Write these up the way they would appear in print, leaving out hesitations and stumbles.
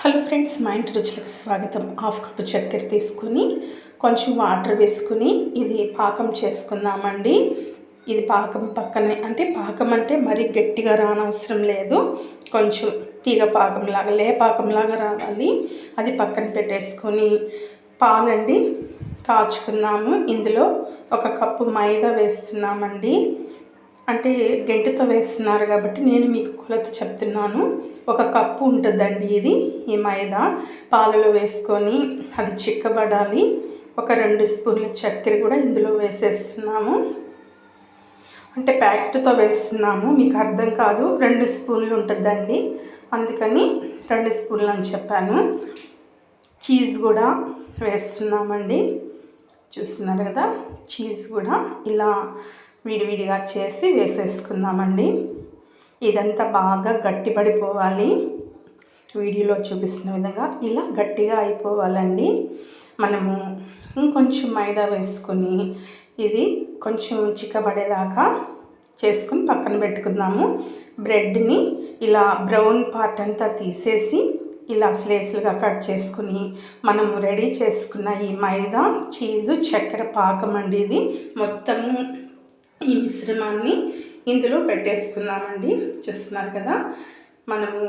Hello friends, మా ఇంటి రుచులకు స్వాగతం. హాఫ్ కప్పు చక్కెర తీసుకుని కొంచెం వాటర్ వేసుకుని ఇది పాకం చేసుకుందామండి. ఇది పాకం పక్కనే పాకం అంటే మరీ గట్టిగా రానవసరం లేదు. కొంచెం తీగ పాకంలాగా పాకంలాగా రావాలి. అది పక్కన పెట్టేసుకొని పాలండి కాచుకుందాము. ఇందులో 1 కప్పు మైదా వేస్తున్నామండి. గెంటుతో వేస్తున్నారు కాబట్టి నేను మీకు కొలత చెప్తున్నాను. 1 కప్పు ఉంటుందండి ఇది. ఈ మైదా పాలలో వేసుకొని అది చిక్కబడాలి. ఒక 2 స్పూన్ల చక్కెర కూడా ఇందులో వేసేస్తున్నాము. ప్యాకెట్తో వేస్తున్నాము, మీకు అర్థం కాదు. 2 స్పూన్లు ఉంటుందండి, అందుకని 2 స్పూన్లు అని చెప్పాను. చీజ్ కూడా వేస్తున్నామండి. చూస్తున్నారు కదా, చీజ్ కూడా ఇలా విడివిడిగా చేసి వేసేసుకుందామండి. ఇదంతా బాగా గట్టిపడిపోవాలి. వీడియోలో చూపిస్తున్న విధంగా ఇలా గట్టిగా అయిపోవాలండి. మనము ఇంకొంచెం మైదా వేసుకొని ఇది కొంచెం చిక్కబడేదాకా చేసుకుని పక్కన పెట్టుకుందాము. బ్రెడ్ని ఇలా బ్రౌన్ పార్ట్ అంతా తీసేసి ఇలా స్లైస్లుగా కట్ చేసుకుని మనము రెడీ చేసుకున్న ఈ మైదా, చీజు, చక్కెర పాకం అండి. ఇది మొత్తము ఈ మిశ్రమాన్ని ఇందులో పెట్టేసుకుందామండి. చూస్తున్నారు కదా, మనము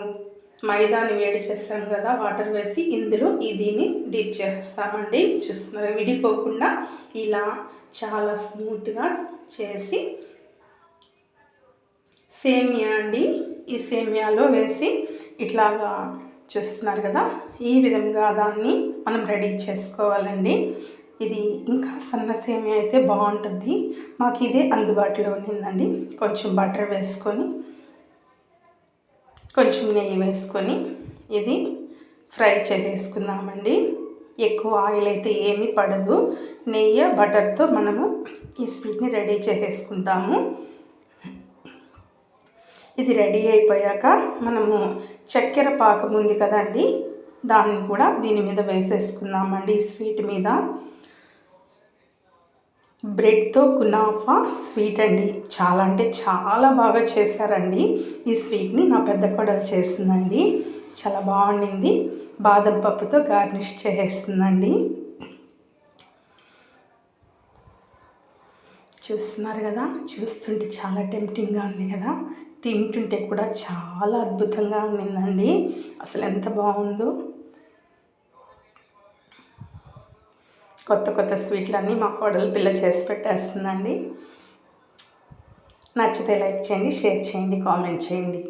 మైదాని వేడి చేస్తాం కదా వాటర్ వేసి, ఇందులో దీన్ని డీప్ చేస్తామండి. చూస్తున్నారు, విడిపోకుండా ఇలా చాలా స్మూత్గా చేసి సేమియా అండి, ఈ సేమియాలో వేసి ఇట్లాగా చూస్తున్నారు కదా, ఈ విధంగా దాన్ని మనం రెడీ చేసుకోవాలండి. ఇది ఇంకా సన్న సేమియా అయితే బాగుంటుంది. మాకు ఇదే అందుబాటులో ఉన్నిందండి. కొంచెం బటర్ వేసుకొని కొంచెం నెయ్యి వేసుకొని ఇది ఫ్రై చేసేసుకుందామండి. ఎక్కువ ఆయిల్ అయితే ఏమీ పడదు. నెయ్యి, బటర్తో మనము ఈ స్వీట్ని రెడీ చేసేసుకుంటాము. ఇది రెడీ అయిపోయాక మనము చక్కెర పాకం ఉంది కదండి, దాన్ని కూడా దీని మీద వేసేసుకుందామండి. ఈ స్వీట్ మీద బ్రెడ్తో కునాఫా స్వీట్ అండి. చాలా బాగా చేశారండి. ఈ స్వీట్ని నా పెద్ద కోడలు చేసిందండి. చాలా బాగుండింది. బాదం పప్పుతో గార్నిష్ చేసేస్తుందండి. చూస్తున్నారు కదా, చూస్తుంటే చాలా టెంప్టింగ్గా ఉంది కదా, తింటుంటే కూడా చాలా అద్భుతంగా ఉండిందండి. అసలు ఎంత బాగుందో. కొత్త స్వీట్లన్నీ మా కోడలు పిల్ల చేసి పెట్టేస్తుందండి. నచ్చితే లైక్ చేయండి, షేర్ చేయండి, కామెంట్ చేయండి.